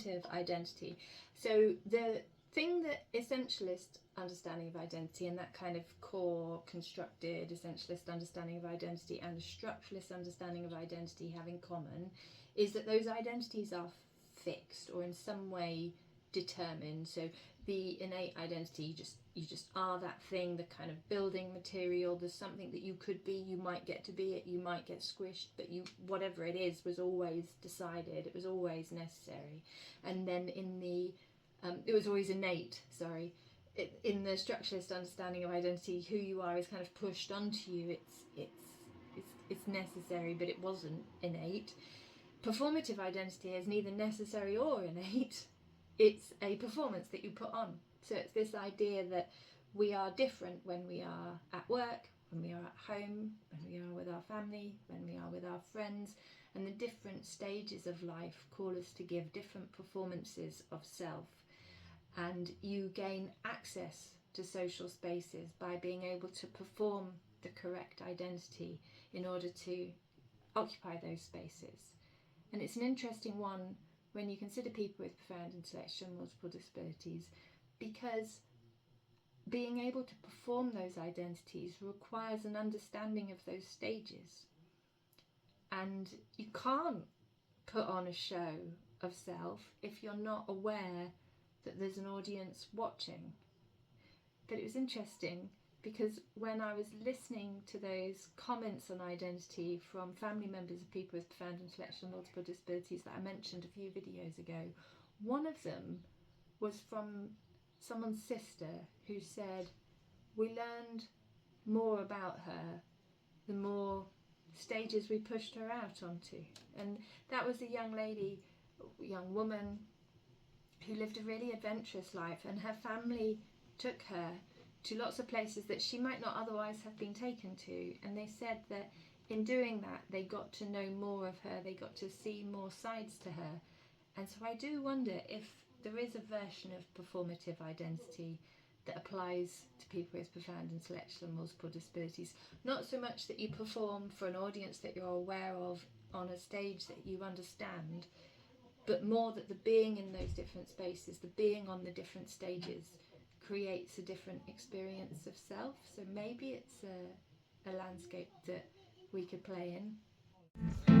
performative identity. So the thing that essentialist understanding of identity and that kind of core constructed essentialist understanding of identity and a structuralist understanding of identity have in common is that those identities are fixed or in some way determined. So the innate identity, you just are that thing, the kind of building material. There's something that you could be, you might get to be it, you might get squished, but you, whatever it is, was always decided, it was always necessary. And then in the it was always innate, sorry. In the structuralist understanding of identity, who you are is kind of pushed onto you. It's necessary, but it wasn't innate. Performative identity is neither necessary or innate. It's a performance that you put on. So it's this idea that we are different when we are at work, when we are at home, when we are with our family, when we are with our friends, and the different stages of life call us to give different performances of self. And you gain access to social spaces by being able to perform the correct identity in order to occupy those spaces. And it's an interesting one when you consider people with profound intellectual and multiple disabilities, because being able to perform those identities requires an understanding of those stages. And you can't put on a show of self if you're not aware that there's an audience watching. But it was interesting because when I was listening to those comments on identity from family members of people with profound intellectual and multiple disabilities that I mentioned a few videos ago, one of them was from someone's sister who said, we learned more about her the more stages we pushed her out onto. And that was a young lady, young woman, who lived a really adventurous life, and her family took her to lots of places that she might not otherwise have been taken to, and they said that in doing that they got to know more of her, they got to see more sides to her. And so I do wonder if there is a version of performative identity that applies to people with profound intellectual and multiple disabilities. Not so much that you perform for an audience that you're aware of on a stage that you understand, but more that the being in those different spaces, the being on the different stages, creates a different experience of self. So maybe it's a landscape that we could play in.